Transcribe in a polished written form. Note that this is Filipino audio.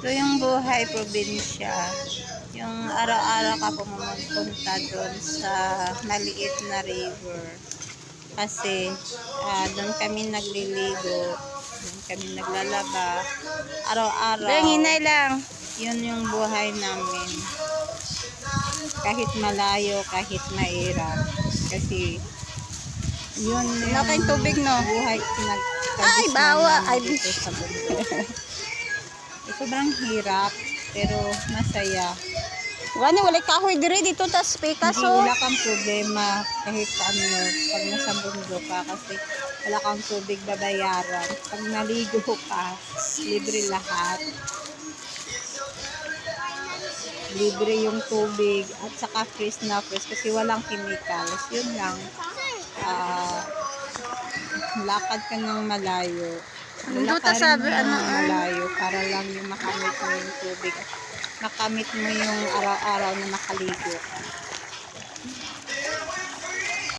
Ito yung buhay probinsya. Yung araw-araw ka pumunta doon sa maliit na river. Kasi doon kami nagliligo, doon kami naglalaba. Araw-araw. Hinay lang. Yun yung buhay namin. Kahit malayo, kahit mahirap. Kasi yun yung Naking tubig, no? buhay Ay, bawa. Ay, dito sa bundok. Sobrang hirap, pero masaya. wala kahoy diri dito tas pikas Hindi, oh. wala kang problema kahit ano, pag nasa bundok ka kasi wala kang tubig babayaran. Pag naligo ka, libre lahat. Libre yung tubig at saka fresh na fresh kasi walang chemicals. Yun lang. Lakad ka ng malayo. Nandito Lalakarin sabi, mo ng ano, malayo para lang yung makamit mo yung tubig. Makamit mo yung araw-araw na nakaligo ka.